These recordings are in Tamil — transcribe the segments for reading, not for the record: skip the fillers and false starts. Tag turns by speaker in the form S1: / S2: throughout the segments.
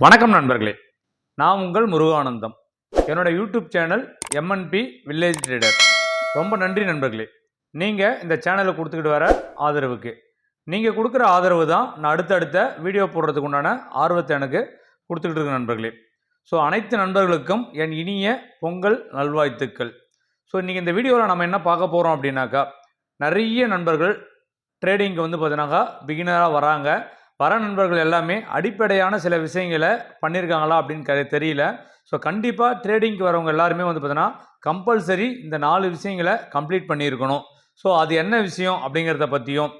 S1: வணக்கம் நண்பர்களே, நான் உங்கள் முருகானந்தம். என்னோட YouTube channel MNP village trader. ரொம்ப நன்றி நண்பர்களே. நீங்கள் இந்த சேனலை கொடுத்துக்கிட்டு வர ஆதரவுக்கு. நீங்கள் கொடுக்குற ஆதரவு தான் நான் அடுத்தடுத்த வீடியோ போடுறதுக்கு உண்டான ஆர்வத்தை எனக்கு கொடுத்துக்கிட்டு இருக்கு நண்பர்களே. ஸோ அனைத்து நண்பர்களுக்கும் என் இனிய பொங்கல் நல்வாழ்த்துக்கள். ஸோ இன்றைக்கி இந்த வீடியோவில் நம்ம என்ன பார்க்க போகிறோம் அப்படின்னாக்கா, நிறைய நண்பர்கள் ட்ரேடிங்க்கு பார்த்தீங்கன்னாக்கா பிகினராக வர நண்பர்கள் எல்லாமே அடிப்படையான சில விஷயங்களை பண்ணியிருக்காங்களா அப்படின்னு தெரியல. ஸோ கண்டிப்பாக ட்ரேடிங்க்கு வரவங்க எல்லாருமே பார்த்தீங்கன்னா கம்பல்சரி இந்த 4 விஷயங்களை கம்ப்ளீட் பண்ணியிருக்கணும். ஸோ அது என்ன விஷயம் அப்படிங்கிறத பற்றியும்,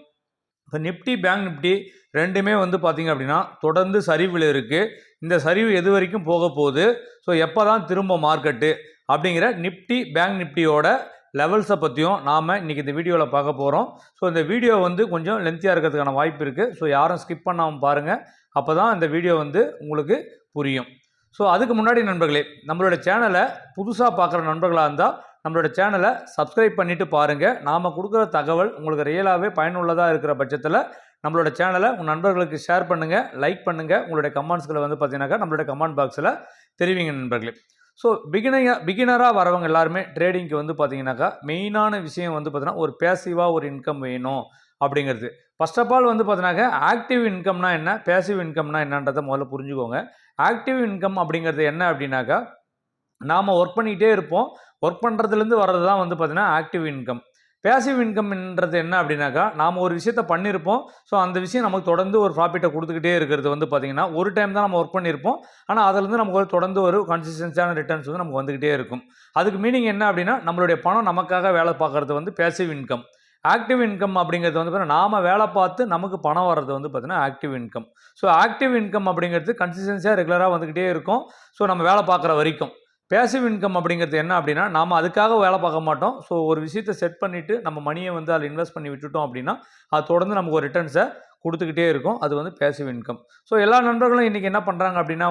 S1: இப்போ நிஃப்டி பேங்க் நிஃப்டி ரெண்டுமே பார்த்திங்க அப்படின்னா தொடர்ந்து சரிவில் இருக்குது. இந்த சரிவு எது வரைக்கும் போக போகுது, ஸோ எப்போ தான் திரும்ப மார்க்கெட்டு அப்படிங்கிற நிஃப்டி பேங்க் நிஃப்டியோட லெவல்ஸை பற்றியும் நாம் இன்றைக்கி இந்த வீடியோவில் பார்க்க போகிறோம். ஸோ இந்த வீடியோ கொஞ்சம் லென்த்தியாக இருக்கிறதுக்கான வாய்ப்பு இருக்குது. ஸோ யாரும் ஸ்கிப் பண்ணாமல் பாருங்கள், அப்போ தான் இந்த வீடியோ உங்களுக்கு புரியும். ஸோ அதுக்கு முன்னாடி நண்பர்களே, நம்மளோட சேனலை புதுசாக பார்க்குற நண்பர்களாக இருந்தால் நம்மளோட சேனலை சப்ஸ்கிரைப் பண்ணிவிட்டு பாருங்கள். நாம் கொடுக்குற தகவல் உங்களுக்கு ரியலாகவே பயனுள்ளதாக இருக்கிற பட்சத்தில் நம்மளோட சேனலை உங்கள் நண்பர்களுக்கு ஷேர் பண்ணுங்கள், லைக் பண்ணுங்கள். உங்களுடைய கமெண்ட்ஸ்களை பார்த்தீங்கன்னாக்கா நம்மளோட கமெண்ட் பாக்ஸில் தெரிவிங்க நண்பர்களே. ஸோ பிகினராக வரவங்க எல்லாருமே ட்ரேடிங்க்கு பார்த்தீங்கன்னாக்கா மெயினான விஷயம் பார்த்தீங்கன்னா ஒரு பேசிவாக ஒரு இன்கம் வேணும் அப்படிங்கிறது. ஃபர்ஸ்ட் ஆஃப் ஆல் பார்த்தீங்கன்னாக்கா ஆக்டிவ் இன்கம்னா என்ன, பேசிவ் இன்கம்னா என்னன்றதை முதல்ல புரிஞ்சுக்கோங்க. ஆக்டிவ் இன்கம் அப்படிங்கிறது என்ன அப்படின்னாக்கா, நாம் ஒர்க் பண்ணிக்கிட்டே இருப்போம். ஒர்க் பண்ணுறதுலேருந்து வர்றது தான் பார்த்தீங்கன்னா ஆக்டிவ் இன்கம். பேசிவ் இன்கம்ன்றது என்ன அப்படின்னாக்கா, நாம் ஒரு விஷயத்தை பண்ணியிருப்போம். ஸோ அந்த விஷயம் நமக்கு தொடர்ந்து ஒரு ப்ராஃபிட்டை கொடுத்துக்கிட்டே இருக்கிறது பார்த்தீங்கன்னா ஒரு டைம் தான் நம்ம ஒர்க் பண்ணியிருப்போம். ஆனால் அதிலேருந்து நமக்கு தொடர்ந்து ஒரு கன்சிஸ்டன்சியான ரிட்டர்ன்ஸ் நமக்கு வந்துக்கிட்டே இருக்கும். அதுக்கு மீனிங் என்ன அப்படின்னா, நம்மளுடைய பணம் நமக்காக வேலை பார்க்குறது பேசிவ் இன்கம். ஆக்டிவ் இன்கம் அப்படிங்கிறது பார்த்தீங்கன்னா நாம் வேலை பார்த்து நமக்கு பணம் வர்றது பார்த்தீங்கன்னா active income. So active income அப்படிங்கிறது கன்சிஸ்டன்சியாக ரெகுலராக வந்துக்கிட்டே இருக்கும். ஸோ நம்ம வேலை பார்க்குற வரைக்கும். பேசிவ் இன்கம் அப்படிங்கிறது என்ன அப்படின்னா, நாம் அதுக்காக வேலை பார்க்க மாட்டோம். ஸோ ஒரு விஷயத்தை செட் பண்ணிவிட்டு நம்ம மணியை அதில் இன்வெஸ்ட் பண்ணி விட்டுட்டோம் அப்படின்னா அது தொடர்ந்து நமக்கு ஒரு ரிட்டர்ன்ஸை கொடுத்துக்கிட்டே இருக்கும். அது பேசிவ் இன்கம். ஸோ எல்லா நண்பர்களும் இன்றைக்கி என்ன பண்ணுறாங்க அப்படின்னா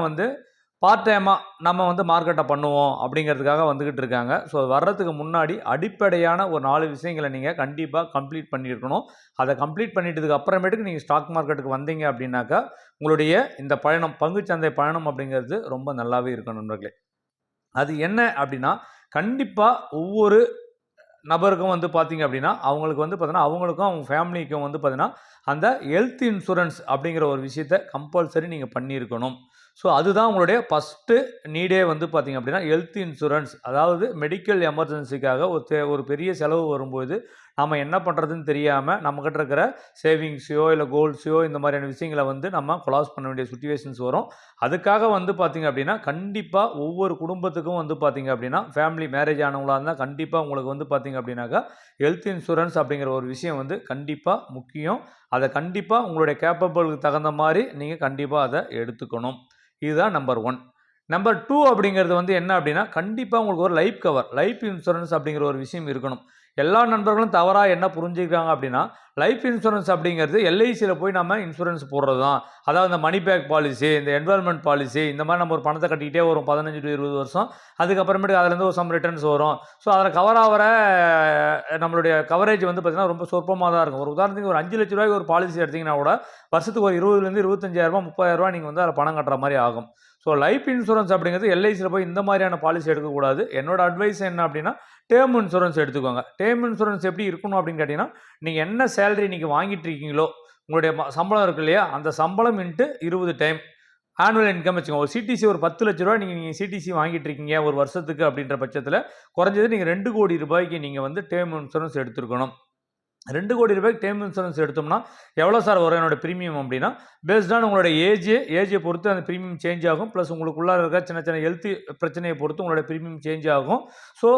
S1: பார்ட் டைமாக நம்ம மார்க்கெட்டை பண்ணுவோம் அப்படிங்கிறதுக்காக வந்துக்கிட்டு இருக்காங்க. ஸோ வர்றதுக்கு முன்னாடி அடிப்படையான ஒரு 4 விஷயங்களை நீங்கள் கண்டிப்பாக கம்ப்ளீட் பண்ணியிருக்கணும். அதை கம்ப்ளீட் பண்ணிட்டதுக்கு அப்புறமேட்டுக்கு நீங்கள் ஸ்டாக் மார்க்கெட்டுக்கு வந்தீங்க அப்படின்னாக்கா உங்களுடைய இந்த பயணம், பங்குச்சந்தை பயணம் அப்படிங்கிறது ரொம்ப நல்லாவே இருக்கும் நண்பர்களே. அது என்ன அப்படின்னா, கண்டிப்பாக ஒவ்வொரு நபருக்கும் பார்த்தீங்க அப்படின்னா அவங்களுக்கு பார்த்தீங்கன்னா அவங்களுக்கும் அவங்க ஃபேமிலிக்கும் பார்த்தீங்கன்னா அந்த ஹெல்த் இன்சூரன்ஸ் அப்படிங்கிற ஒரு விஷயத்தை கம்பல்சரி நீங்கள் பண்ணியிருக்கணும். ஸோ அதுதான் உங்களுடைய ஃபஸ்ட்டு நீடே பார்த்தீங்க அப்படின்னா ஹெல்த் இன்சூரன்ஸ். அதாவது மெடிக்கல் எமர்ஜென்சிக்காக ஒரு பெரிய செலவு வரும்போது நம்ம என்ன பண்ணுறதுன்னு தெரியாமல் நம்மக்கிட்ட இருக்கிற சேவிங்ஸையோ இல்லை கோல்ட்ஸையோ இந்த மாதிரியான விஷயங்களை நம்ம கொலாஸ் பண்ண வேண்டிய சுச்சுவேஷன்ஸ் வரும். அதுக்காக பார்த்தீங்க அப்படின்னா கண்டிப்பாக ஒவ்வொரு குடும்பத்துக்கும் பார்த்தீங்க அப்படின்னா ஃபேமிலி மேரேஜ் ஆனவங்களாக இருந்தால் கண்டிப்பாக உங்களுக்கு பார்த்தீங்க அப்படின்னாக்கா ஹெல்த் இன்சூரன்ஸ் அப்படிங்கிற ஒரு விஷயம் கண்டிப்பாக முக்கியம். அதை கண்டிப்பாக உங்களுடைய கேப்பபிளுக்கு தகுந்த மாதிரி நீங்கள் கண்டிப்பாக அதை எடுத்துக்கணும். இதுதான் நம்பர் 1. நம்பர் 2 அப்படிங்கிறது என்ன அப்படின்னா, கண்டிப்பாக உங்களுக்கு ஒரு லைஃப் கவர், லைஃப் இன்சூரன்ஸ் அப்படிங்கிற ஒரு விஷயம் இருக்கணும். எல்லா நண்பர்களும் தவறாக என்ன புரிஞ்சுக்கிறாங்க அப்படின்னா, லைஃப் இன்சூரன்ஸ் அப்படிங்கிறது எல்ஐசியில் போய் நம்ம இன்சூரன்ஸ் போடுறது தான். அதாவது இந்த மணி பேக் பாலிசி, இந்த என்வரான்மெண்ட் பாலிசி, இந்த மாதிரி நம்ம ஒரு பணத்தை கட்டிக்கிட்டே வரும் 15 to 20 வருஷம். அதுக்கப்புறமேட்டு அதுலேருந்து ஒரு சம் ரிட்டர்ன்ஸ் வரும். ஸோ அதில் கவர் ஆகிற நம்மளுடைய கவரேஜ் பார்த்திங்கன்னா ரொம்ப சொற்பமாக தான் இருக்கும். ஒரு உதாரணத்துக்கு ஒரு 5 லட்ச ரூபாய்க்கு ஒரு பாலிசி எடுத்திங்கன்னா கூட வருஷத்துக்கு ஒரு 20,000 25,000 30,000 நீங்கள் அதில் பணம் கட்டுற மாதிரி ஆகும். ஸோ லைஃப் இன்சூரன்ஸ் அப்படிங்கிறது எல்ஐசியில் போய் இந்த மாதிரியான பாலிசி எடுக்கக்கூடாது. என்னோட அட்வைஸ் என்ன அப்படின்னா, டேர்ம் இன்சூரன்ஸ் எடுத்துக்கோங்க. டேர்ம் இன்சூரன்ஸ் எப்படி இருக்கணும் அப்படின்னு கேட்டிங்கன்னா, நீங்கள் என்ன சேலரி நீங்கள் வாங்கிட்டு இருக்கீங்களோ உங்களுடைய சம்பளம் இருக்கு இல்லையா, அந்த சம்பளம் இன்ட்டு 20 டைம் ஆனுவல் இன்கம் வச்சுக்கோங்க. ஒரு சிடிசி ஒரு 10 லட்ச ரூபா நீங்கள் சிடிசி வாங்கிட்டு இருக்கீங்க ஒரு வருஷத்துக்கு அப்படின்ற பட்சத்தில் குறைஞ்சது நீங்கள் 2 கோடி ரூபாய்க்கு நீங்கள் டேர்ம் இன்சூரன்ஸ் எடுத்துருக்கணும். 2 கோடி ரூபாய்க்கு டேர்ம் இன்சூரன்ஸ் எடுத்தோம்னா எவ்வளோ சார் வரும் என்னோட ப்ரீமியம் அப்படின்னா, பேஸ்டான உங்களோட ஏஜை பொறுத்து அந்த ப்ரீமியம் சேஞ்ச் ஆகும். ப்ளஸ் உங்களுக்குள்ளே இருக்கிற சின்ன சின்ன ஹெல்த் பிரச்சனையை பொறுத்து உங்களோட ப்ரீமியம் சேஞ்ச் ஆகும். ஸோ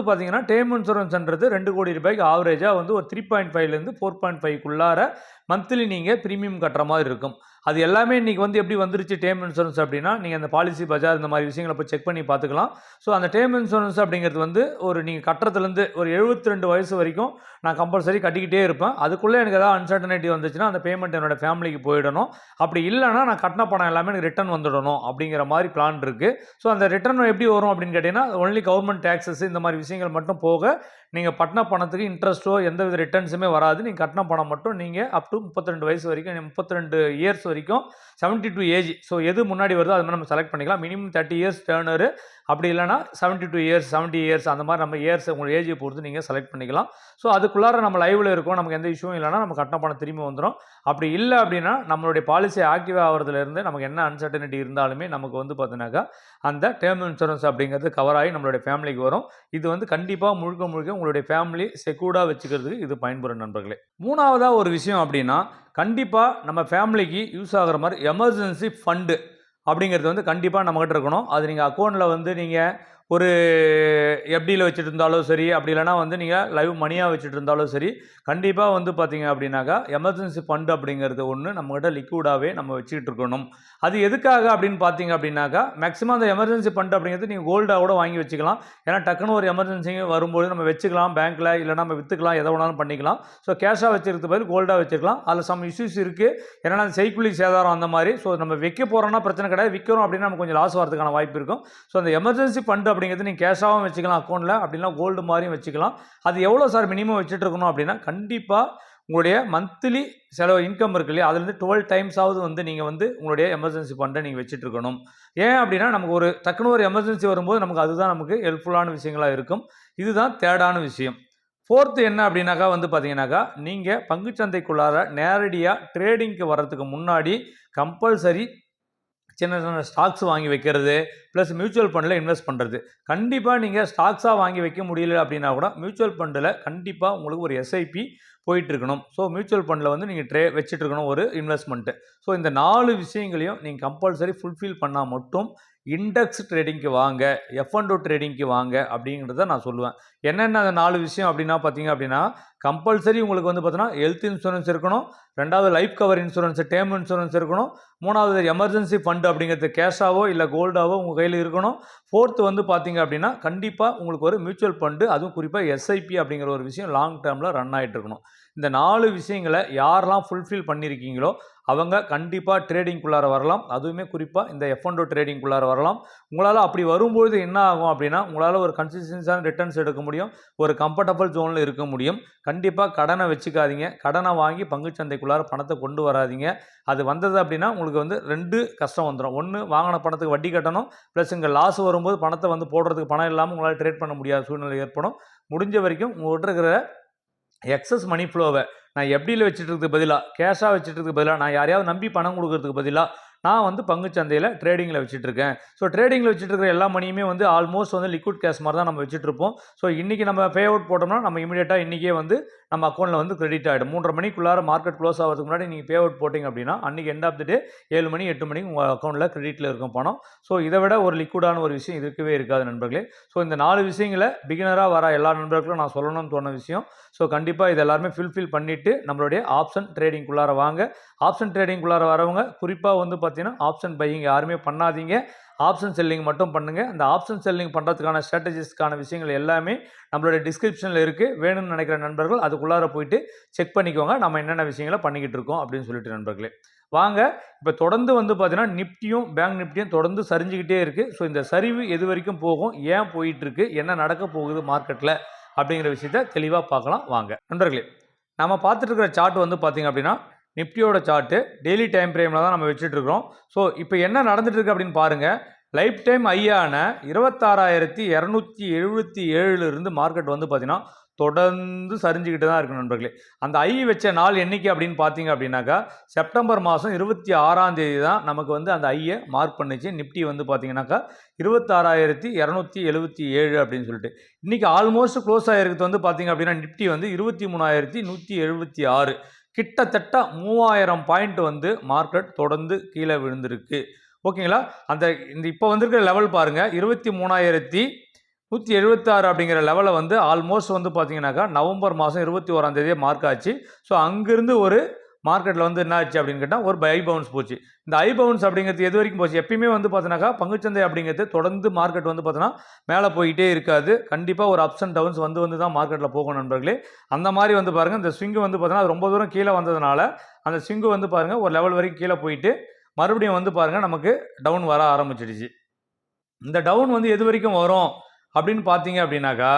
S1: பார்த்தீங்கன்னா டேர்ம் இன்சூரன்ஸ்ன்றது 2 கோடி ரூபாய்க்கு ஆவரேஜாக ஒரு 3.5லேருந்து 4.5க்குள்ளார மந்த்லி நீங்கள் ப்ரீமியம் கட்டுற மாதிரி இருக்கும். அது எல்லாமே இன்றைக்கி எப்படி வந்துருச்சு டேர்ம் இன்சூரன்ஸ் அப்படின்னா, நீங்கள் அந்த பாலிசி பஜார் இந்த மாதிரி விஷயங்களை போய் செக் பண்ணி பார்த்துக்கலாம். ஸோ அந்த டேர்ம் இன்சூரன்ஸ் அப்படிங்கிறது ஒரு நீங்கள் கட்டுறதுலேருந்து ஒரு 72 வயசு வரைக்கும் நான் கம்பல்சரி கட்டிக்கிட்டே இருப்பேன். அதுக்குள்ளே எனக்கு ஏதாவது அன்சர்டனிட்டி வந்துச்சுன்னா அந்த பேமெண்ட் என்னோட ஃபேமிலிக்கு போயிடணும். அப்படி இல்லைனா நான் கட்டின பணம் எல்லாமே எனக்கு ரிட்டர்ன் வந்துடணும் அப்படிங்கிற மாதிரி பிளான் இருக்குது. ஸோ அந்த ரிட்டர்ன் எப்படி வரும் அப்படின்னு கேட்டிங்கன்னா, ஒன்லி கவர்மெண்ட் டேக்ஸஸ் இந்த மாதிரி விஷயங்கள் மட்டும் போக நீங்கள் கட்டின பணத்துக்கு இன்ட்ரெஸ்ட்டோ எந்த வித ரிட்டர்ன்ஸுமே வராது. நீங்கள் கட்டின பணம் மட்டும் நீங்கள் அப் டு 32 வயசு வரைக்கும் 32 இயர்ஸ் வரைக்கும் 72 ஏஜ். ஸோ எது முன்னாடி வருதோ அது மாதிரி நம்ம செலக்ட் பண்ணிக்கலாம். மினிமம் 30 இயர்ஸ் டேர்னர், அப்படி இல்லைனா 72 இயர்ஸ் 70 இயர்ஸ் அந்த மாதிரி நம்ம இயர்ஸ் உங்கள் ஏஜை பொறுத்து நீங்கள் செலக்ட் பண்ணிக்கலாம். ஸோ அதுக்குள்ளார நம்ம லைவில் இருக்கோம், நமக்கு எந்த இஷ்யூவும் இல்லைனா நம்ம கட்டின பணம் திரும்பி வந்துடும். அப்படி இல்லை அப்படின்னா நம்மளுடைய பாலிசி ஆக்டிவ் ஆகிறதுலேருந்து நமக்கு என்ன அன்சர்டனிட்டி இருந்தாலுமே நமக்கு வந்து பார்த்தீங்கன்னாக்கா அந்த டேர்ம் இன்சூரன்ஸ் அப்படிங்கிறது கவர் ஆகி நம்மளுடைய ஃபேமிலிக்கு வரும். இது வந்து கண்டிப்பாக முழுக்க முழுக்க உங்களுடைய ஃபேமிலி செக்யூர்டாக வச்சுக்கிறதுக்கு இது பயன்பெறும் நண்பர்களே. மூணாவதாக ஒரு விஷயம் அப்படின்னா, கண்டிப்பாக நம்ம ஃபேமிலிக்கு யூஸ் ஆகிற மாதிரி எமர்ஜென்சி ஃபண்டு அப்படிங்கிறது வந்து கண்டிப்பாக நம்மகிட்ட இருக்கணும். அது நீங்கள் அக்கௌண்ட்டில் வந்து நீங்கள் ஒரு எஃப்டியில் வச்சுட்டு இருந்தாலும் சரி, அப்படி இல்லைனா வந்து நீங்கள் லைவ் மணியாக வச்சுட்டு இருந்தாலும் சரி, கண்டிப்பாக வந்து பார்த்தீங்க அப்படின்னாக்கா எமர்ஜென்சி ஃபண்டு அப்படிங்கிறது ஒன்று நம்மகிட்ட லிக்விடாகவே நம்ம வச்சுக்கிட்டு இருக்கணும். அது எதுக்காக அப்படின்னு பார்த்தீங்க அப்படின்னாக்கா, மேக்ஸிமம் அந்த எமர்ஜென்சி ஃபண்டு அப்படிங்கிறது நீங்கள் கோல்டாக கூட வாங்கி வச்சுக்கலாம். ஏன்னா டக்குன்னு ஒரு எமர்ஜென்சி வரும்போது நம்ம வச்சுக்கலாம் பேங்க்கில், இல்லைனா நம்ம விற்றுக்கலாம், எதை வேணாலும் பண்ணிக்கலாம். ஸோ கேஷாக வச்சுக்கிறது பதில் கோல்டாக வச்சுக்கலாம். அதில் சம் இஷ்யூஸ் இருக்குது. ஏன்னா செய்கூலி சேதாரம் அந்த மாதிரி. ஸோ நம்ம வைக்க போகிறோன்னா பிரச்சனை கிடையாது, விற்கிறோம் அப்படின்னா நம்ம கொஞ்சம் லாஸ் வரதுக்கான வாய்ப்பு இருக்கும். ஸோ அந்த எமர்ஜென்சி ஃபண்டு அப்படிங்கிறது நீங்கள் கேஷாகவும் வச்சுக்கலாம் அக்கௌண்ட்டில், அப்படின்னா கோல்டு மாதிரியும் வச்சுக்கலாம். அது எவ்வளோ சார் மினிமம் வச்சுட்டு இருக்கணும் அப்படின்னா, கண்டிப்பாக உங்களுடைய மந்த்லி செலவு இன்கம் இருக்கு இல்லையா, அதுலேருந்து 12 டைம்ஸாவது வந்து நீங்கள் வந்து உங்களுடைய எமர்ஜென்சி ஃபண்டை நீங்கள் வச்சுட்டு இருக்கணும். ஏன் அப்படின்னா நமக்கு ஒரு டக்குன்னு ஒரு எமர்ஜென்சி வரும்போது நமக்கு அதுதான் நமக்கு ஹெல்ப்ஃபுல்லான விஷயங்களாக இருக்கும். இதுதான் தேர்டான விஷயம். ஃபோர்த்து என்ன அப்படின்னாக்கா வந்து பார்த்தீங்கன்னாக்கா, நீங்கள் பங்குச்சந்தைக்குள்ளார நேரடியாக ட்ரேடிங்க்கு வர்றதுக்கு முன்னாடி கம்பல்சரி சின்ன சின்ன ஸ்டாக்ஸ் வாங்கி வைக்கிறது, ப்ளஸ் மியூச்சுவல் ஃபண்டில் இன்வெஸ்ட் பண்ணுறது. கண்டிப்பாக நீங்கள் ஸ்டாக்ஸாக வாங்கி வைக்க முடியல அப்படின்னா கூட மியூச்சுவல் ஃபண்டில் கண்டிப்பாக உங்களுக்கு ஒரு எஸ்ஐபி போயிட்டுருக்கணும். ஸோ மியூச்சுவல் ஃபண்டில் வந்து நீங்கள் வச்சுட்ருக்கணும் ஒரு இன்வெஸ்ட்மெண்ட்டு. ஸோ இந்த 4 விஷயங்களையும் நீங்கள் கம்பல்சரி ஃபுல்ஃபில் பண்ணால் மட்டும் இண்டெக்ஸ் ட்ரேடிங்க்கு வாங்க, F&O ட்ரேடிங்க்கு வாங்க அப்படிங்கிறத நான் சொல்லுவேன். என்னென்ன அந்த 4 விஷயம் அப்படின்னா பார்த்தீங்க அப்படின்னா, கம்பல்சரி உங்களுக்கு வந்து பார்த்தீங்கன்னா ஹெல்த் இன்சூரன்ஸ் இருக்கணும், 2வது life cover insurance term insurance இருக்கணும், 3வது எமர்ஜென்சி ஃபண்டு அப்படிங்கிறது கேஷாவோ இல்லை கோல்டாவோ உங்கள் கையில் இருக்கணும். 4த்து வந்து பார்த்தீங்க அப்படின்னா கண்டிப்பாக உங்களுக்கு ஒரு மியூச்சுவல் ஃபண்டு, அதுவும் குறிப்பாக எஸ்ஐபி அப்படிங்கிற ஒரு விஷயம் லாங் டேர்மில் ரன் ஆகிட்டு இருக்கணும். இந்த 4 விஷயங்களை யாரெல்லாம் ஃபுல்ஃபில் பண்ணியிருக்கீங்களோ அவங்க கண்டிப்பாக ட்ரேடிங்குள்ளார வரலாம். அதுவுமே குறிப்பாக இந்த F&O ட்ரேடிங்குள்ளார வரலாம். உங்களால் அப்படி வரும்போது என்ன ஆகும் அப்படின்னா, உங்களால் ஒரு கன்சிஸ்டன்ஸான ரிட்டர்ன்ஸ் எடுக்க முடியும், ஒரு கம்ஃபர்டபுள் ஜோனில் இருக்க முடியும். கண்டிப்பாக கடனை வச்சுக்காதீங்க, கடனை வாங்கி பங்குச்சந்தைக்குள்ளார பணத்தை கொண்டு வராதிங்க. அது வந்தது அப்படின்னா உங்களுக்கு வந்து 2 கஷ்டம் வந்துடும். ஒன்று, வாங்கின பணத்துக்கு வட்டி கட்டணும், ப்ளஸ் இங்கே லாஸ் வரும்போது பணத்தை வந்து போடுறதுக்கு பணம் இல்லாமல் உங்களால் ட்ரேட் பண்ண முடியாத சூழ்நிலை ஏற்படும். முடிஞ்ச வரைக்கும் உங்கள்கிட்ட இருக்கிற எக்ஸஸ் மணி ஃப்ளோவை நான் எஃப்டியில் வச்சுட்டு இருக்கிறதுக்கு பதிலாக, கேஷாக வச்சுட்டு இருக்கிறதுக்கு பதிலாக, நான் யாரையாவது நம்பி பணம் கொடுக்கறதுக்கு பதிலாக நான் வந்து பங்குச்சந்தையில் ட்ரேடிங்கில் வச்சுட்ருக்கேன். ஸோ ட்ரேடிங்கில் வச்சுட்டு இருக்கிற எல்லா மணியுமே வந்து ஆல்மோஸ்ட் வந்து லிக்விட் கேஷ் மாதிரி தான் நம்ம வச்சுட்ருப்போம். ஸோ இன்றைக்கி நம்ம பே அவுட் போட்டோம்னா நம்ம இமீடியட்டாக இன்றைக்கே வந்து நம்ம அக்கௌண்ட்டில் வந்து கிரெடிட் ஆகிடும். 3:30 மணிக்குள்ளார மார்க்கெட் க்ளோஸ் ஆகிறதுக்கு முன்னாடி நீங்கள் பே அவுட் போட்டிங்க அப்படின்னா அன்றைக்கி எண்ட் ஆஃப் தி டே 7 மணி 8 மணிக்கு உங்கள் அக்கௌண்ட்டில் கிரெடிட்டில் இருக்கும் பணம். ஸோ இதை விட ஒரு லிக்விடான ஒரு விஷயம் இருக்கவே இருக்காது நண்பர்களே. ஸோ இந்த 4 விஷயங்களை பிகினராக வர எல்லா நண்பர்களுக்கும் நான் சொல்லணும்னு தோண விஷயம். ஸோ கண்டிப்பாக இது எல்லாருமே ஃபில்ஃபில் பண்ணிவிட்டு நம்மளுடைய ஆப்ஷன் ட்ரேடிங்குள்ளார வாங்க. ஆப்ஷன் ட்ரேடிங்குள்ளார வரவங்க குறிப்பாக வந்து பார்த்தீங்கன்னா ஆப்ஷன் பையிங் யாருமே பண்ணாதீங்க, ஆப்ஷன் செல்லிங் மட்டும் பண்ணுங்கள். அந்த ஆப்ஷன் செல்லிங் பண்ணுறதுக்கான ஸ்ட்ராட்டஜிஸ்க்கான விஷயங்கள் எல்லாமே நம்மளுடைய டிஸ்கிரிப்ஷனில் இருக்குது. வேணும்னு நினைக்கிற நண்பர்கள் அதுக்குள்ளார போயிட்டு செக் பண்ணிக்கோங்க, நம்ம என்னென்ன விஷயங்களை பண்ணிக்கிட்டு இருக்கோம் அப்படின்னு சொல்லிட்டு நண்பர்களே. வாங்க இப்போ தொடர்ந்து வந்து பார்த்தீங்கன்னா நிஃப்டியும் பேங்க் நிஃப்டியும் தொடர்ந்து சரிஞ்சிக்கிட்டே இருக்குது. ஸோ இந்த சரிவு எது வரைக்கும் போகும், ஏன் போயிட்டுருக்கு, என்ன நடக்க போகுது மார்க்கெட்டில் அப்படிங்கிற விஷயத்த தெளிவாக பார்க்கலாம் வாங்க நண்பர்களே. நம்ம பார்த்துட்டு இருக்கிற சார்ட் வந்து பார்த்திங்க அப்படின்னா நிஃப்டியோட சார்ட்டு டெய்லி டைம் ஃப்ரேமில் தான் நம்ம வச்சுட்ருக்கிறோம். ஸோ இப்போ என்ன நடந்துகிட்ருக்கு அப்படின்னு பாருங்கள். லைஃப் டைம் ஐயான 26,277 மார்க்கெட் வந்து பார்த்திங்கன்னா தொடர்ந்து சரிஞ்சுக்கிட்டு தான் இருக்குது நண்பர்களே. அந்த ஐ வச்ச நாள் என்றைக்கு அப்படின்னு பார்த்தீங்க அப்படின்னாக்கா செப்டம்பர் மாதம் 26ஆம் தேதி தான் நமக்கு வந்து அந்த ஐயை மார்க் பண்ணிச்சு. நிஃப்டி வந்து பார்த்தீங்கன்னாக்கா 26,277 அப்படின்னு சொல்லிட்டு இன்றைக்கி ஆல்மோஸ்ட் க்ளோஸ் ஆகிருக்கிறது வந்து பார்த்திங்க அப்படின்னா நிஃப்டி வந்து 23,176, கிட்டத்தட்ட 3000 பாயிண்ட் வந்து மார்க்கெட் தொடர்ந்து கீழே விழுந்திருக்கு. ஓகேங்களா? அந்த இந்த இப்போ வந்திருக்கிற லெவல் பாருங்கள், 23,176 அப்படிங்கிற லெவலை வந்து ஆல்மோஸ்ட் வந்து பார்த்தீங்கன்னாக்கா நவம்பர் மாதம் 21ஆம் தேதியே மார்க் ஆச்சு. ஸோ அங்கேருந்து ஒரு மார்க்கெட்டில் வந்து என்ன ஆச்சு அப்படின்னு கேட்டால் ஒரு ஐ பவுன்ஸ் போச்சு. இந்த ஐ பவுன்ஸ் அப்படிங்கிறது எது வரைக்கும் போச்சு, எப்பயுமே வந்து பார்த்தீங்கன்னாக்கா பங்குச்சந்தை அப்படிங்கிறது தொடர்ந்து மார்க்கெட் வந்து பார்த்தீங்கன்னா மேலே போயிட்டே இருக்காது. கண்டிப்பாக ஒரு அப்ஸ் அண்ட் டவுன்ஸ் வந்து தான் மார்க்கெட்டில் போகும் நண்பர்களே. அந்த மாதிரி வந்து பாருங்கள், இந்த ஸ்விங்கு வந்து பார்த்தீங்கன்னா ரொம்ப தூரம் கீழே வந்ததுனால அந்த ஸ்விங்கு வந்து பாருங்கள் ஒரு லெவல் வரைக்கும் கீழே போயிட்டு மறுபடியும் வந்து பாருங்கள் நமக்கு டவுன் வர ஆரம்பிச்சிடுச்சு. இந்த டவுன் வந்து எது வரைக்கும் வரும் அப்படின்னு பார்த்தீங்க அப்படின்னாக்கா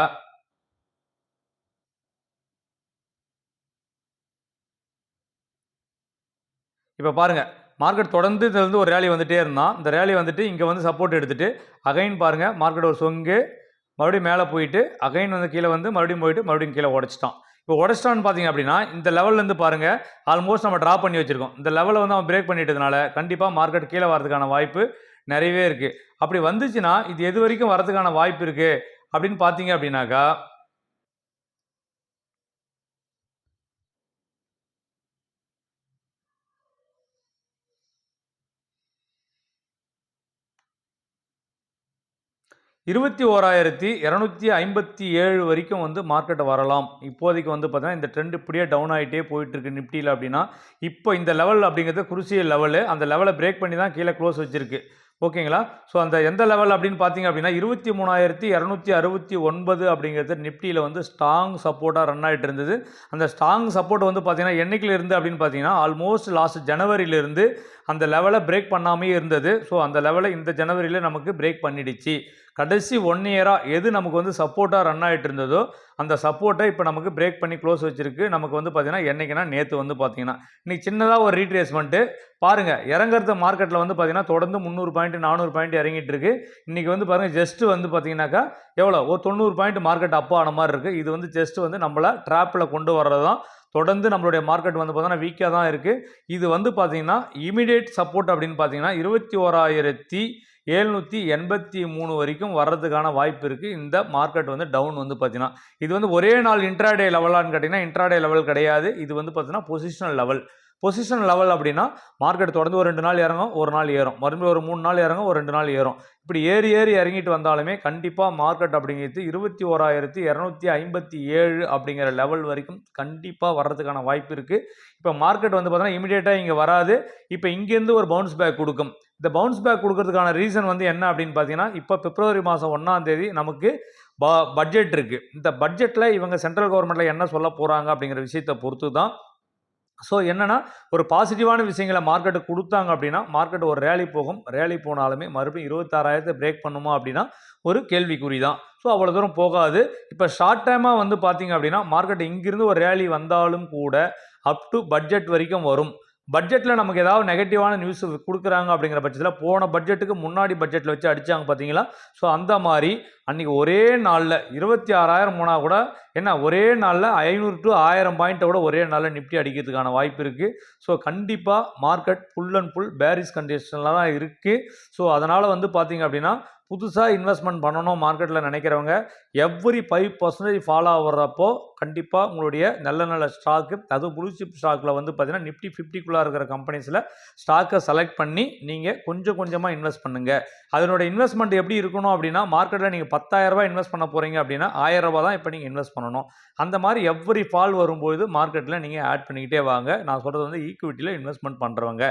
S1: இப்போ பாருங்கள் மார்க்கெட் தொடர்ந்து இதிலிருந்து ஒரு ரேலி வந்துகிட்டே இருந்தான். இந்த ரேலி வந்துட்டு இங்கே வந்து சப்போர்ட் எடுத்துகிட்டு அகைன் பாருங்கள் மார்க்கெட் ஒரு சொங்கு மறுபடியும் மேலே போயிட்டு அகைன் வந்து கீழே வந்து மறுபடியும் போயிட்டு மறுபடியும் கீழே உடச்சிட்டான். இப்போ உடச்சிட்டான்னு பார்த்தீங்க அப்படின்னா இந்த லெவல்லேருந்து பாருங்கள் ஆல்மோஸ்ட் நம்ம ட்ரா பண்ணி வச்சுருக்கோம். இந்த லெவலை வந்து அவன் பிரேக் பண்ணிட்டதுனால கண்டிப்பாக மார்க்கெட் கீழே வரதுக்கான வாய்ப்பு நிறையவே இருக்குது. அப்படி வந்துச்சுன்னா இது எது வரைக்கும் வரதுக்கான வாய்ப்பு இருக்குது அப்படின்னு பார்த்தீங்க அப்படின்னாக்கா 21,257 வரைக்கும் வந்து மார்க்கெட் வரலாம். இப்போதைக்கு வந்து பார்த்தீங்கன்னா இந்த ட்ரெண்ட் இப்படியே டவுன் ஆகிட்டே போயிட்டுருக்கு நிஃப்டியில் அப்படின்னா இப்போ இந்த லெவல் அப்படிங்கிறது குருசியல் லெவலு. அந்த லெவலை பிரேக் பண்ணி தான் கீழே க்ளோஸ் வச்சுருக்கு. ஓகேங்களா? ஸோ அந்த எந்த லெவல் அப்படின்னு பார்த்தீங்க அப்படின்னா 23,269 அப்படிங்கிறது நிஃப்டியில் வந்து ஸ்ட்ராங் சப்போர்ட்டாக ரன் ஆகிட்டு இருந்தது. அந்த ஸ்ட்ராங் சப்போர்ட் வந்து பார்த்தீங்கன்னா என்னைக்கில் இருந்து அப்படின்னு பார்த்தீங்கன்னா ஆல்மோஸ்ட் லாஸ்ட் ஜனவரியிலிருந்து அந்த லெவலை பிரேக் பண்ணாமே இருந்தது. ஸோ அந்த லெவலை இந்த ஜனவரியில் நமக்கு பிரேக் பண்ணிடுச்சு. கடைசி 1 இயராக எது நமக்கு வந்து சப்போர்ட்டாக ரன் ஆகிட்டு இருந்ததோ அந்த சப்போர்ட்டை இப்போ நமக்கு பிரேக் பண்ணி க்ளோஸ் வச்சிருக்கு. நமக்கு வந்து பார்த்தீங்கன்னா என்றைக்குன்னா நேற்று வந்து பார்த்தீங்கன்னா இன்றைக்கி சின்னதாக ஒரு ரீட்ரேஸ்மெண்ட்டு பாருங்கள். இறங்குறது மார்க்கெட்டில் வந்து பார்த்தீங்கன்னா தொடர்ந்து 300 பாயிண்ட் 400 பாயிண்ட் இறங்கிட்டு இருக்கு. இன்றைக்கி வந்து பாருங்கள் ஜஸ்ட்டு வந்து பார்த்தீங்கன்னாக்கா எவ்வளோ ஒரு 90 பாயிண்ட் மார்க்கெட் அப்போ ஆன மாதிரி இருக்குது. இது வந்து ஜஸ்ட்டு வந்து நம்மளை ட்ராப்பில் கொண்டு வர்றது தான். தொடர்ந்து நம்மளுடைய மார்க்கெட் வந்து பார்த்தீங்கன்னா வீக்காக தான் இருக்குது. இது வந்து பார்த்தீங்கன்னா இமிடியேட் சப்போர்ட் அப்படின்னு பார்த்தீங்கன்னா 21,783 வரைக்கும் வர்றதுக்கான வாய்ப்பு இருக்குது. இந்த மார்க்கெட் வந்து டவுன் வந்து பார்த்தீங்கன்னா இது வந்து ஒரே நாள் இன்ட்ராடே லெவலான்னு கேட்டிங்கன்னா இன்ட்ராடே லெவல் கிடையாது. இது வந்து பார்த்தீங்கன்னா பொசிஷனல் லெவல். பொசிஷன் லெவல் அப்படின்னா மார்க்கெட் தொடர்ந்து ஒரு 2 நாள் இறங்கும், ஒரு நாள் ஏறும், மறுபடியும் ஒரு 3 நாள் இறங்கும், ஒரு 2 நாள் ஏறும். இப்படி ஏறி இறங்கிட்டு வந்தாலுமே கண்டிப்பாக மார்க்கெட் அப்படிங்கிறது 21,257 அப்படிங்கிற லெவல் வரைக்கும் கண்டிப்பாக வர்றதுக்கான வாய்ப்பு இருக்குது. இப்போ மார்க்கெட் வந்து பார்த்தீங்கன்னா இமீடியட்டாக இங்கே வராது. இப்போ இங்கேருந்து ஒரு பவுன்ஸ் பேக் கொடுக்கும். இந்த பவுன்ஸ் பேக் கொடுக்கறதுக்கான ரீசன் வந்து என்ன அப்படின்னு பார்த்தீங்கன்னா இப்போ பிப்ரவரி மாதம் 1ஆம் தேதி நமக்கு பட்ஜெட் இருக்குது. இந்த பட்ஜெட்டில் இவங்க சென்ட்ரல் கவர்மெண்ட்டில் என்ன சொல்ல போகிறாங்க அப்படிங்கிற விஷயத்தை பொறுத்து தான். ஸோ என்னென்னா ஒரு பாசிட்டிவான விஷயங்களை மார்க்கெட்டுக்கு கொடுத்தாங்க அப்படின்னா மார்க்கெட் ஒரு ரேலி போகும். ரேலி போனாலுமே மறுபடியும் 26,000 பிரேக் பண்ணுமா அப்படின்னா ஒரு கேள்விக்குறி தான். ஸோ அவ்வளோ தூரம் போகாது. இப்போ ஷார்ட் டைமாக வந்து பார்த்தீங்க அப்படின்னா மார்க்கெட் இங்கிருந்து ஒரு ரேலி வந்தாலும் கூட அப் டு பட்ஜெட் வரைக்கும் வரும். பட்ஜெட்டில் நமக்கு ஏதாவது நெகட்டிவான நியூஸ் கொடுக்குறாங்க அப்படிங்கிற பட்சத்தில் போன பட்ஜெட்டுக்கு முன்னாடி பட்ஜெட்டில் வச்சு அடித்தாங்க பார்த்தீங்களா? ஸோ அந்த மாதிரி அன்றைக்கி ஒரே நாளில் 26,000 போனால் கூட என்ன ஒரே நாளில் 500 to 1000 பாயிண்ட்டை கூட ஒரே நாளில் நிஃப்டி அடிக்கிறதுக்கான வாய்ப்பு இருக்குது. ஸோ கண்டிப்பாக market full and full bearish கண்டிஷனில் தான் இருக்குது. ஸோ அதனால் வந்து பார்த்தீங்க அப்படின்னா புதுசாக இன்வெஸ்ட்மெண்ட் பண்ணணும் மார்க்கெட்டில் நினைக்கிறவங்க எவ்ரி 5% ஃபாலோ ஆகிறப்போ கண்டிப்பாக உங்களுடைய நல்ல ஸ்டாக்கு அதுவும் ப்ளூ சிப் ஸ்டாக்கில் வந்து பார்த்தீங்கன்னா நிஃப்டி 50க்குள்ளே இருக்கிற கம்பெனிஸில் ஸ்டாக்கை செலக்ட் பண்ணி நீங்கள் கொஞ்சம் கொஞ்சமாக இன்வெஸ்ட் பண்ணுங்கள். அதனோட இன்வெஸ்ட்மெண்ட் எப்படி இருக்கணும் அப்படின்னா மார்க்கெட்டில் நீங்கள் 10,000 இன்வெஸ்ட் பண்ண போகிறீங்க அப்படின்னா 1,000 தான் இப்போ நீங்கள் இன்வெஸ்ட் பண்ணணும். அந்த மாதிரி எவ்ரி ஃபால் வரும்போது மார்க்கெட்டில் நீங்கள் ஆட் பண்ணிக்கிட்டே வாங்க. நான் சொல்கிறது வந்து ஈக்விட்டியில் இன்வெஸ்ட்மெண்ட் பண்ணுறவங்க.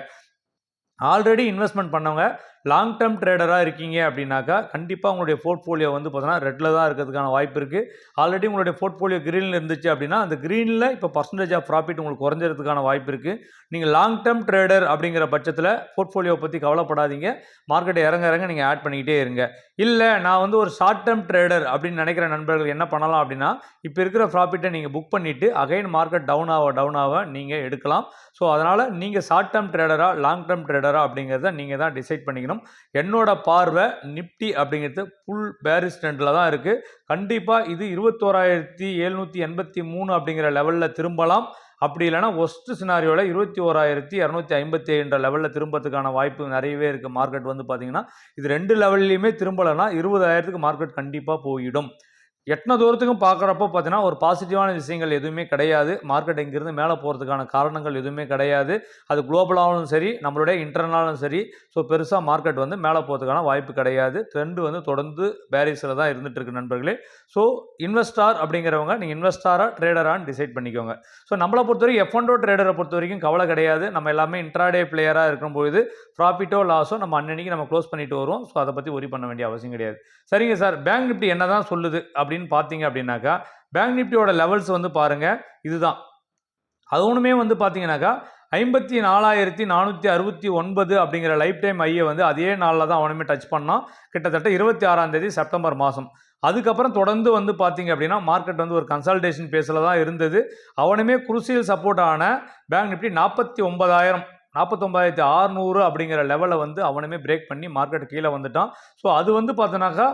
S1: ஆல்ரெடி இன்வெஸ்ட்மெண்ட் பண்ணவங்க லாங் டேர்ம் ட்ரேடராக இருக்கீங்க அப்படின்னாக்கா கண்டிப்பாக உங்களுடைய போர்ட்ஃபோலியோ வந்து பார்த்தீங்கன்னா ரெட்டில் தான் இருக்கிறதுக்கான வாய்ப்பு இருக்குது. ஆல்ரெடி உங்களுடைய போர்ட்ஃபோலியோ க்ரீனில் இருந்துச்சு அப்படின்னா அந்த க்ரீனில் இப்போ பர்சன்டேஜ் ஆஃப் ப்ராஃபிட் உங்களுக்கு குறைஞ்சதுக்கான வாய்ப்பு இருக்குது. நீங்கள் லாங் டேர்ம் ட்ரேடர் அப்படிங்கிற பட்சத்தில் போர்ட்ஃபோலியோ பற்றி கவலைப்படாதீங்க. மார்க்கெட்டை இறங்க நீங்கள் ஆட் பண்ணிக்கிட்டே இருங்க. இல்லை நான் வந்து ஒரு ஷார்ட் டேர்ம் ட்ரேடர் அப்படின்னு நினைக்கிற நண்பர்கள் என்ன பண்ணலாம் அப்படின்னா இப்போ இருக்கிற ப்ராஃபிட்டை நீங்கள் புக் பண்ணிவிட்டு அகைன் மார்க்கெட் டவுன் ஆக நீங்கள் எடுக்கலாம். ஸோ அதனால் நீங்கள் ஷார்ட் டேர்ம் ட்ரேடராக லாங் டேர்ம் ட்ரேடராக அப்படிங்கிறத நீங்கள் தான் டிசைட் பண்ணிக்கணும். என்னோட பார்வை நிஃப்டி அப்படிங்கிறது ஃபுல் பேரிஷ் ட்ரெண்டில் தான் இருக்குது. கண்டிப்பாக இது 21,783 அப்படிங்கிற லெவலில் திரும்பலாம். அப்படி இல்லைனா ஒஸ்ட் சினாரியோவில் 21,257 லெவலில் திரும்பறதுக்கான வாய்ப்பு நிறையவே இருக்குது. மார்க்கெட் வந்து பார்த்தீங்கன்னா இது 2 லெவல்லையுமே திரும்பலைன்னா 20,000 மார்க்கெட் கண்டிப்பாக போயிடும். எத்தனை தூரத்துக்கும் பார்க்குறப்போ பார்த்தீங்கன்னா ஒரு பாசிட்டிவான விஷயங்கள் எதுவுமே கிடையாது. மார்க்கெட் இங்கிருந்து மேலே போகிறதுக்கான காரணங்கள் எதுவுமே கிடையாது. அது குளோபலாகவும் சரி நம்மளுடைய இன்டர்னலாலும் சரி. ஸோ பெருசாக மார்க்கெட் வந்து மேலே போகிறதுக்கான வாய்ப்பு கிடையாது. ட்ரெண்டு வந்து தொடர்ந்து பேரிஸில் தான் இருந்துகிட்டு இருக்கு நண்பர்களே. ஸோ இன்வெஸ்டார் அப்படிங்கிறவங்க நீங்கள் இன்வெஸ்டாராக ட்ரேடரான்னு டிசைட் பண்ணிக்கோங்க. ஸோ நம்மளை பொறுத்தவரைக்கும் F&O ட்ரேடரை பொறுத்த வரைக்கும் கவலை கிடையாது. நம்ம எல்லாமே இன்ட்ராடே பிளேயராக இருக்கும்போது ப்ராஃபிட்டோ லாஸோ நம்ம அன்னன்னைக்கு நம்ம க்ளோஸ் பண்ணிட்டு வருவோம். ஸோ அதை பற்றி ஒரி பண்ண வேண்டிய அவசியம் கிடையாது. சரிங்க சார், பேங்க் நிஃப்டி என்ன தான் சொல்லுது அப்படின்னு பார்த்தீங்க அப்படின்னாக்கா பேங்க் நிஃப்டியோட லெவல்ஸ் வந்து பாருங்கள் இதுதான். அது ஒன்றுமே வந்து பார்த்தீங்கன்னாக்கா 54,469 அப்படிங்கிற லைஃப் டைம் ஐயை வந்து அதே நாளில் தான் அவனுமே டச் பண்ணான். கிட்டத்தட்ட 26ஆம் தேதி செப்டம்பர் மாதம். அதுக்கப்புறம் தொடர்ந்து வந்து பார்த்தீங்க அப்படின்னா மார்க்கெட் வந்து ஒரு கன்சால்டேஷன் பேஸில் தான் இருந்தது. அவனுமே குருசியல் சப்போர்ட் ஆன பேங்க் நிஃப்டி 49,000 49,600 அப்படிங்கிற லெவலை வந்து அவனுமே பிரேக் பண்ணி மார்க்கெட் கீழே வந்துட்டான். ஸோ அது வந்து பார்த்தோன்னாக்கா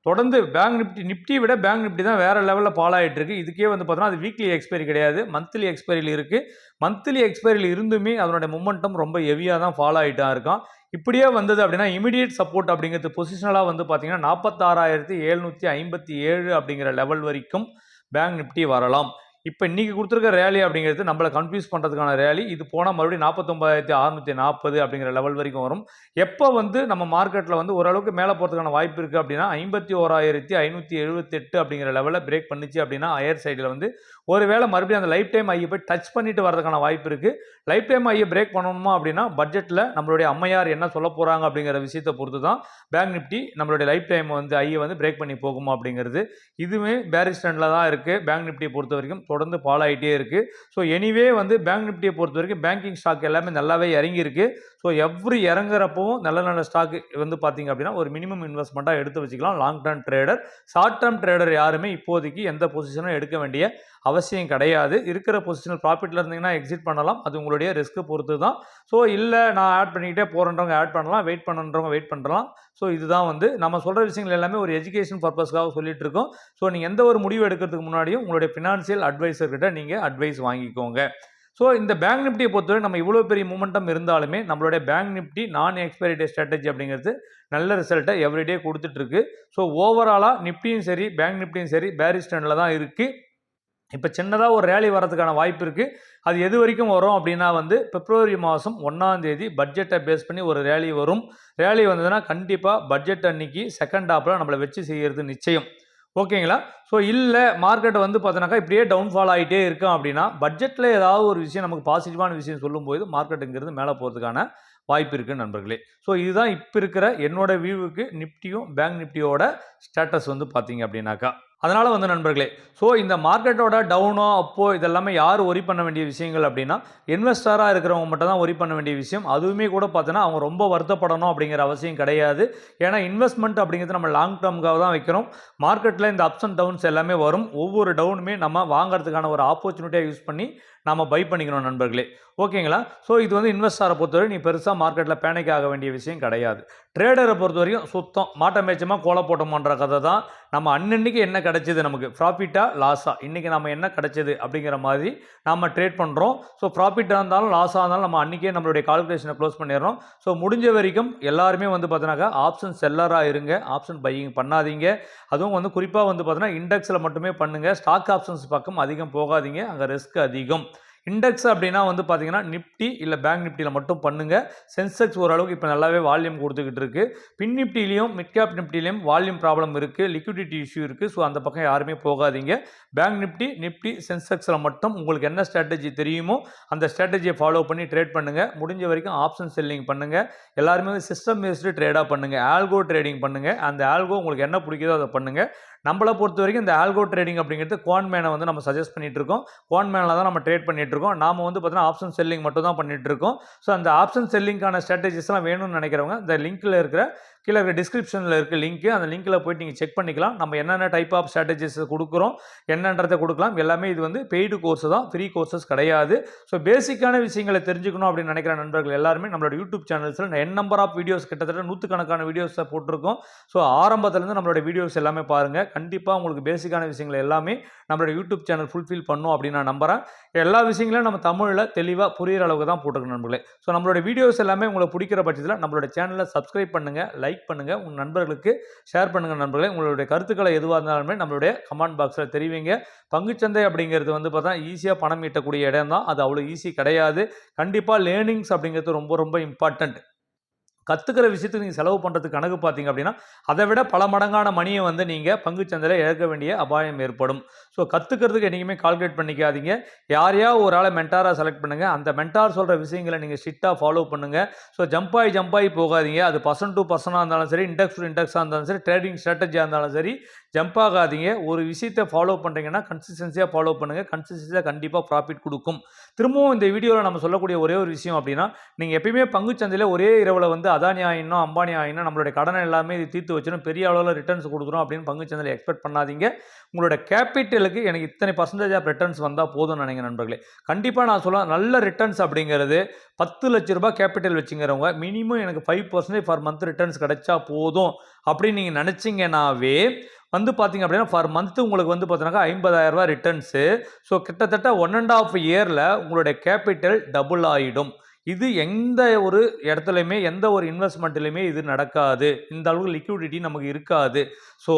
S1: தொடர்ந்து பேங்க் நிஃப்டி விட பேங்க் நிஃப்டி தான் வேறு லெவலில் ஃபாலோ ஆகிட்டு இருக்கு. இதுக்கே வந்து பார்த்தோன்னா அது வீக்லி எக்ஸ்பைரி கிடையாது, மந்த்லி எக்ஸ்பைரியில் இருக்குது. மந்த்லி எக்ஸ்பைரியில் இருந்துமே அதனுடைய மொமெண்டம் ரொம்ப ஹெவியாக தான் ஃபாலோ ஆகிட்டா இருக்கான். இப்படியே வந்தது அப்படின்னா இமிடியேட் சப்போர்ட் அப்படிங்கிறது பொசிஷனலாக வந்து பார்த்தீங்கன்னா 46,757 அப்படிங்கிற லெவல் வரைக்கும் பேங்க் நிஃப்டி வரலாம். இப்போ இன்றைக்கி கொடுத்துருக்க ரேலி அப்படிங்கிறது நம்மளை கன்ஃபியூஸ் பண்ணுறதுக்கான ரேலி. இது போனால் மறுபடியும் 49,640 அப்படிங்கிற லெவல் வரைக்கும் வரும். எப்போ வந்து நம்ம மார்க்கெட்டில் வந்து ஓரளவுக்கு மேலே போகிறதுக்கான வாய்ப்பு இருக்குது அப்படின்னா 51,578 அப்படிங்கிற லெவலில் பிரேக் பண்ணிச்சு அப்படின்னா ஹையர் சைடில் வந்து ஒருவேளை மறுபடியும் அந்த லைஃப் டைம் ஐயை போய் டச் பண்ணிட்டு வரதுக்கான வாய்ப்பு இருக்குது. லைஃப் டைம் ஐயை பிரேக் பண்ணணுமா அப்படின்னா பட்ஜெட்டில் நம்மளுடைய அம்மையார் என்ன சொல்ல போகிறாங்க அப்படிங்கிற விஷயத்தை பொறுத்து தான் பேங்க் நிஃப்டி நம்மளுடைய லைஃப் டைம் வந்து ஐயை வந்து பிரேக் பண்ணி போகுமா அப்படிங்கிறது. இதுவுமே பேரிஷ் ட்ரெண்டில் தான் இருக்குது. பேங்க் நிஃப்டியை பொறுத்த வரைக்கும் தொடர்ந்து ஃபாலோ ஆகிட்டே இருக்குது. ஸோ எனிவே வந்து பேங்க் நிஃப்டியை பொறுத்த வரைக்கும் பேங்கிங் ஸ்டாக் எல்லாமே நல்லாவே இறங்கியிருக்கு. ஸோ எவ்ரி இறங்குறப்பவும் நல்ல நல்ல ஸ்டாக் வந்து பார்த்தீங்க அப்படின்னா ஒரு மினிமம் இன்வெஸ்ட்மெண்ட்டாக எடுத்து வச்சுக்கலாம். Long term trader, short term trader யாருமே இப்போதைக்கு எந்த பொசிஷனும் எடுக்க வேண்டிய அவசியம் கிடையாது. இருக்கிற பொசிஷனல் ப்ராஃபிட்டில் இருந்தீங்கன்னா எக்ஸிட் பண்ணலாம், அது உங்களுடைய ரிஸ்க்கு பொறுத்து தான். ஸோ இல்லை நான் ஆட் பண்ணிக்கிட்டே போகிறன்றவங்க ஆட் பண்ணலாம், வெயிட் பண்ணுறவங்க வெயிட் பண்ணலாம். ஸோ இதுதான் வந்து நம்ம சொல்கிற விஷயங்கள் எல்லாமே ஒரு எஜுகேஷன் பர்பஸ்க்காக சொல்லிட்டு இருக்கோம். ஸோ நீங்கள் எந்த ஒரு முடிவு எடுக்கிறதுக்கு முன்னாடியும் உங்களுடைய ஃபினான்ஷியல் அட்வைசர்கிட்ட நீங்கள் அட்வைஸ் வாங்கிக்கோங்க. ஸோ இந்த பேங்க் நிஃப்டியை பொறுத்தவரை நம்ம இவ்வளோ பெரிய மூமெண்டம் இருந்தாலுமே நம்மளுடைய பேங்க் நிஃப்டி நான் எக்ஸ்பைரி டே ஸ்ட்ராட்டஜி அப்படிங்கிறது நல்ல ரிசல்ட்டை எவ்ரிடே கொடுத்துட்ருக்கு. ஸோ ஓவராலாக நிஃப்டியும் சரி பேங்க் நிஃப்டியும் சரி பேரிஷ் ட்ரெண்டில் தான் இருக்குது. இப்போ சின்னதாக ஒரு ரேலி வரதுக்கான வாய்ப்பு இருக்குது. அது எது வரைக்கும் வரும் அப்படின்னா வந்து பிப்ரவரி மாதம் 1ஆம் தேதி பட்ஜெட்டை பேஸ் பண்ணி ஒரு ரேலி வரும். ரேலி வந்ததுன்னா கண்டிப்பாக பட்ஜெட் அன்னைக்கு செகண்ட் ஹாப்பில் நம்மளை வச்சு செய்கிறது நிச்சயம். ஓகேங்களா? ஸோ இல்லை மார்க்கெட் வந்து பார்த்தோன்னாக்கா இப்படியே டவுன்ஃபால் ஆகிட்டே இருக்கும் அப்படின்னா பட்ஜெட்டில் ஏதாவது ஒரு விஷயம் நமக்கு பாசிட்டிவான விஷயம் சொல்லும்போது மார்க்கெட்டுங்கிறது மேலே போகிறதுக்கான வாய்ப்பு இருக்குது நண்பர்களே. ஸோ இதுதான் இப்போ இருக்கிற என்னோட வியூவுக்கு நிஃப்டியும் பேங்க் நிஃப்டியோட ஸ்டேட்டஸ் வந்து பார்த்தீங்க அப்படின்னாக்கா. அதனால் வந்து நண்பர்களே, ஸோ இந்த மார்க்கெட்டோட டவுனோ அப்போ இதெல்லாமே யார் ஒரி பண்ண வேண்டிய விஷயங்கள் அப்படின்னா இன்வெஸ்டராக இருக்கிறவங்க மட்டும் தான் ஒரி பண்ண வேண்டிய விஷயம். அதுவுமே கூட பார்த்தோன்னா அவங்க ரொம்ப வருத்தப்படணும் அப்படிங்கிற அவசியம் கிடையாது. ஏன்னா இன்வெஸ்ட்மெண்ட் அப்படிங்கிறது நம்ம லாங் டேர்முக்காக தான் வைக்கிறோம். மார்க்கெட்டில் இந்த அப்ஸ் அண்ட் டவுன்ஸ் எல்லாமே வரும். ஒவ்வொரு டவுனுமே நம்ம வாங்குறதுக்கான ஒரு ஆப்பர்ச்சுனிட்டியாக யூஸ் பண்ணி நம்ம பை பண்ணிக்கணும் நண்பர்களே. ஓகேங்களா? ஸோ இது வந்து இன்வெஸ்டரை பொறுத்தவரை நீ பெருசாக மார்க்கெட்டில் பேனிக் ஆக வேண்டிய விஷயம் கிடையாது. ட்ரேடரை பொறுத்த வரைக்கும் சுத்தம் மாட்ட மேட்சமாக கோல போட்டோம்ன்ற கதை தான். நம்ம அன்னன்னைக்கு என்ன கிடைச்சது, நமக்கு ப்ராஃபிட்டாக லாஸாக, இன்றைக்கி நம்ம என்ன கிடைச்சது அப்படிங்கிற மாதிரி நம்ம ட்ரேட் பண்ணுறோம். ஸோ ப்ராஃபிட்டாக இருந்தாலும் லாஸாக இருந்தாலும் நம்ம அன்றைக்கே நம்மளுடைய கால்குலேஷனை க்ளோஸ் பண்ணிடுறோம். ஸோ முடிஞ்ச வரைக்கும் எல்லாருமே வந்து பார்த்தோன்னாக்கா ஆப்ஷன் செல்லராக இருங்க, ஆப்ஷன் பையிங் பண்ணாதீங்க. அதுவும் வந்து குறிப்பாக வந்து பார்த்தோன்னா இண்டெக்ஸில் மட்டுமே பண்ணுங்கள். ஸ்டாக் ஆப்ஷன்ஸ் பக்கம் அதிகம் போகாதீங்க, அங்கே ரிஸ்க் அதிகம். இண்டெக்ஸ் அப்படின்னா வந்து பார்த்தீங்கன்னா நிஃப்டி இல்லை பேங்க் நிஃப்டியில் மட்டும் பண்ணுங்கள். சென்செக்ஸ் ஓரளவுக்கு இப்போ நல்லாவே வால்யூம் கொடுத்துக்கிட்டு இருக்குது. பின் நிஃப்டிலையும் மிட் கேப் நிஃப்டிலையும் வால்யூம் ப்ராப்ளம் இருக்குது, லிக்விடிட்டி இஷ்யூ இருக்குது. ஸோ அந்த பக்கம் யாருமே போகாதீங்க. பேங்க் நிஃப்டி சென்செக்ஸில் மட்டும் உங்களுக்கு என்ன ஸ்ட்ராட்டஜி தெரியுமோ அந்த ஸ்ட்ராட்டஜியை ஃபாலோ பண்ணி ட்ரேட் பண்ணுங்கள். முடிஞ்ச வரைக்கும் ஆப்ஷன் செல்லிங் பண்ணுங்கள். எல்லாருமே சிஸ்டம் பேஸ்டு ட்ரேடாக பண்ணுங்கள், ஆல்கோ ட்ரேடிங் பண்ணுங்கள். அந்த ஆல்கோ உங்களுக்கு என்ன பிடிக்குதோ அதை பண்ணுங்கள். நம்மளை பொறுத்த வரைக்கும் இந்த ஆல்கோ ட்ரேடிங் அப்படிங்கிறது குவான்மேனை வந்து நம்ம சஜஸ்ட் பண்ணிட்டு இருக்கோம். குவான்மேனில் தான் நம்ம ட்ரேட் பண்ணிட்டு இருக்கோம். நாம் வந்து பார்த்தீங்கன்னா ஆப்ஷன் செல்லிங் மட்டும் தான் பண்ணிட்டு இருக்கோம். ஸோ அந்த ஆப்ஷன் செல்லிங்கான ஸ்ட்ராட்டஜிஸ்லாம் வேணும்னு நினைக்கிறவங்க இந்த லிங்க்கில் இருக்கிற கீழே இருக்கிற டிஸ்கிரிப்ஷனில் இருக்க லிங்க்கு, அந்த லிங்க்கில் போய்ட்டு நீங்கள் செக் பண்ணிக்கலாம். நம்ம என்னென்ன டைப் ஆஃப் ஸ்ட்ராட்டஜிஸ் கொடுக்குறோம், என்னன்றதை கொடுக்கலாம். எல்லாமே இது வந்து பெய்டு கோர்ஸ் தான், ஃப்ரீ கோர்சஸ் கிடையாது. ஸோ பேசிக்கான விஷயங்களை தெரிஞ்சுக்கணும் அப்படின்னு நினைக்கிற நண்பர்கள் எல்லாருமே நம்மளோட யூடியூப் சேனல்ஸில் என் நம்பர் ஆஃப் வீடியோஸ் கிட்டத்தட்ட 100கணக்கான வீடியோஸை போட்டிருக்கோம். ஸோ ஆரம்பத்துலேருந்து நம்மளோட வீடியோஸ் எல்லாமே பாருங்கள். கண்டிப்பாக உங்களுக்கு பேசிக்கான விஷயங்கள் எல்லாமே நம்மளோட யூடியூப் சேனல் ஃபுல்ஃபில் பண்ணும் அப்படின்னு நான் நம்புகிறேன். எல்லா விஷயங்களும் நம்ம தமிழில் தெளிவாக புரிகிற அளவுக்கு தான் போட்டிருக்கோம் நண்பர்களே. ஸோ நம்மளோட வீடியோஸ் எல்லாமே உங்களுக்கு பிடிக்கிற பட்சத்தில் நம்மளோட சேனலை சப்ஸ்கிரைப் பண்ணுங்கள், லைக் பண்ணுங்கள், உங்கள் நண்பர்களுக்கு ஷேர் பண்ணுங்கள் நண்பர்களே. உங்களுடைய கருத்துக்களை எதுவாக இருந்தாலுமே நம்மளுடைய கமெண்ட் பாக்ஸில் தெரிவிங்க. பங்குச்சந்தை அப்படிங்கிறது வந்து பார்த்தா ஈஸியாக பணம் ஈட்டக்கூடிய இடம் தான், அது அவ்வளோ ஈஸி கிடையாது. கண்டிப்பாக லேர்னிங்ஸ் அப்படிங்கிறது ரொம்ப ரொம்ப இம்பார்ட்டண்ட். கற்றுக்கிற விஷயத்துக்கு நீங்கள் செலவு பண்ணுறதுக்கு கணக்கு பார்த்தீங்க அப்படின்னா அதை விட பல மடங்கான மணியை வந்து நீங்கள் பங்குச்சந்தையில் இழக்க வேண்டிய அபாயம் ஏற்படும். ஸோ கற்றுக்கிறதுக்கு என்றைக்குமே கால்குலேட் பண்ணிக்காதீங்க. யாரையா ஒரு ஆளை மென்டாராக செலக்ட் பண்ணுங்கள். அந்த மென்டார் சொல்கிற விஷயங்களை நீங்கள் ஸ்ட்ரிக்டாக ஃபாலோ பண்ணுங்கள். ஸோ ஜம்பாகி போகாதீங்க. அது பர்சன் டு பர்சனாக இருந்தாலும் சரி, இண்டெக்ஸ் டு இண்டெக்ஸாக இருந்தாலும் சரி, ட்ரேடிங் ஸ்ட்ராட்டஜியாக இருந்தாலும் சரி, ஜம்ப் ஆகாதீங்க. ஒரு விஷயத்தை ஃபாலோ பண்ணுறீங்கன்னா கன்சிஸ்டன்சியாக ஃபாலோ பண்ணுங்கள். கன்சிஸ்டன்சியாக கண்டிப்பாக ப்ராஃபிட் கொடுக்கும். திரும்பவும் இந்த வீடியோவில் நம்ம சொல்லக்கூடிய ஒரே ஒரு விஷயம் அப்படின்னா, நீங்கள் எப்பயுமே பங்குச்சந்தையில் ஒரே இரவில் வந்து அதானி ஆயினும் அம்பானி ஆயினும் நம்மளுடைய கடன் எல்லாமே இது தீர்த்து வச்சிடும், பெரிய அளவில் ரிட்டர்ன்ஸ் கொடுக்குறோம் அப்படின்னு பங்குச்சந்தையில் எக்ஸ்பெக்ட் பண்ணாதீங்க. உங்களோட கேபிட்டல் கேபிட்டலுக்கு எனக்கு இத்தனை பர்சன்டேஜ் ஆஃப் ரிட்டர்ன்ஸ் வந்தால் போதும்னு நினைக்கிறேன் நண்பர்களே. கண்டிப்பாக நான் சொல்ல நல்ல ரிட்டர்ன்ஸ் அப்படிங்கிறது 10 லட்ச ரூபாய் கேபிட்டல் வச்சுங்கிறவங்க மினிமம் எனக்கு 5% ஃபார் மந்த் ரிட்டர்ன்ஸ் கிடைச்சா போதும் அப்படின்னு நீங்கள் நினச்சிங்கனாவே பார்த்தீங்க அப்படின்னா ஃபார் மந்த் உங்களுக்கு பார்த்தீங்கன்னா 50,000 ரூபாய் ரிட்டர்ன்ஸு. ஸோ கிட்டத்தட்ட 1.5 இயரில் உங்களுடைய கேபிட்டல் டபுள் ஆகிடும். இது எந்த ஒரு இடத்துலையுமே எந்த ஒரு இன்வெஸ்ட்மெண்ட்லையுமே இது நடக்காது. இந்த அளவுக்கு லிக்விடிட்டி நமக்கு இருக்காது. ஸோ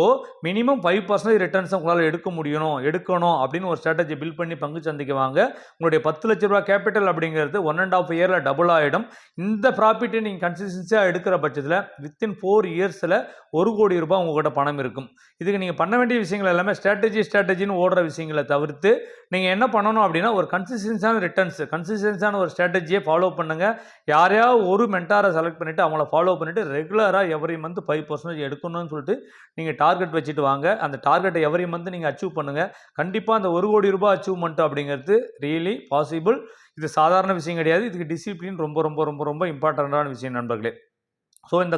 S1: மினிமம் 5% ரிட்டர்ன்ஸ் உங்களால் எடுக்கணும் அப்படின்னு ஒரு ஸ்ட்ராட்டஜி பில்ட் பண்ணி பங்கு சந்தைக்கு வாங்க. உங்களுடைய 10 லட்ச ரூபா கேபிட்டல் அப்படிங்கிறது 1.5 இயரில் டபுள் ஆகிடும். இந்த ப்ராஃபிட்டை நீங்கள் கன்சிஸ்டன்சியாக எடுக்கிற பட்சத்தில் வித்தின் 4 இயர்ஸில் 1 கோடி ரூபாய் உங்கள்கிட்ட பணம் இருக்கும். இதுக்கு நீங்கள் பண்ண வேண்டிய விஷயங்கள் எல்லாமே ஸ்ட்ராட்டஜின்னு ஓடுற விஷயங்களை தவிர்த்து நீங்கள் என்ன பண்ணணும் அப்படின்னா ஒரு கன்சிஸ்டன்ஸான ஒரு ஸ்ட்ராட்டஜியை ஃபாலோ பண்ணுங்கள். யாரையாவது ஒரு மென்டாரை செலக்ட் பண்ணிவிட்டு அவங்கள ஃபாலோ பண்ணிவிட்டு ரெகுலராக எவ்ரி மந்த் 5% எடுக்கணும்னு சொல்லிட்டு நீங்கள் டார்கெட் வச்சுட்டு வாங்க. அந்த டார்கெட்டை எவ்ரி மந்த் நீங்கள் அச்சீவ் பண்ணுங்கள். கண்டிப்பாக அந்த 1 கோடி ரூபாய் அச்சீவ்மெண்ட் அப்படிங்கிறது ரியலி பாசிபிள். இது சாதாரண விஷயம் கிடையாது. இதுக்கு டிசிப்ளின் ரொம்ப ரொம்ப ரொம்ப ரொம்ப இம்பார்ட்டண்ட்டான விஷயம் நண்பர்களே. ஸோ இந்த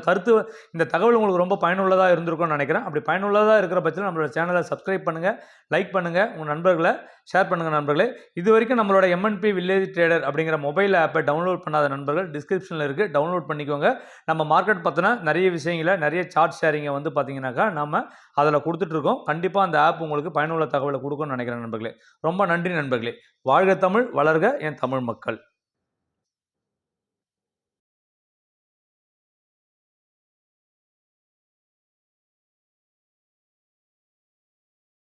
S1: தகவல் உங்களுக்கு ரொம்ப பயனுள்ளதாக இருந்திருக்கும்னு நினைக்கிறேன். அப்படி பயனுள்ளதாக இருக்கிற பட்சத்தில் நம்மளோட சேனலை சப்ஸ்கிரைப் பண்ணுங்கள், லைக் பண்ணுங்கள், உங்கள் நண்பர்களை ஷேர் பண்ணுங்கள் நண்பர்களே. இது வரைக்கும் நம்மளோட எம்என்பி வில்லேஜ் ட்ரேடர் அப்படிங்கிற மொபைல் ஆப்பை டவுன்லோட் பண்ணாத நண்பர்கள் டிஸ்கிரிப்ஷனில் இருக்குது, டவுன்லோட் பண்ணிக்கோங்க. நம்ம மார்க்கெட் பற்றின நிறைய விஷயங்களை நிறைய சார்ட் ஷேரிங்கை பார்த்தீங்கன்னாக்கா நம்ம அதில் கொடுத்துட்ருக்கோம். கண்டிப்பாக அந்த ஆப் உங்களுக்கு பயனுள்ள தகவலை கொடுக்கும்னு நினைக்கிறேன் நண்பர்களே. ரொம்ப நன்றி நண்பர்களே. வாழ்க தமிழ், வளர்க என் தமிழ் மக்கள்.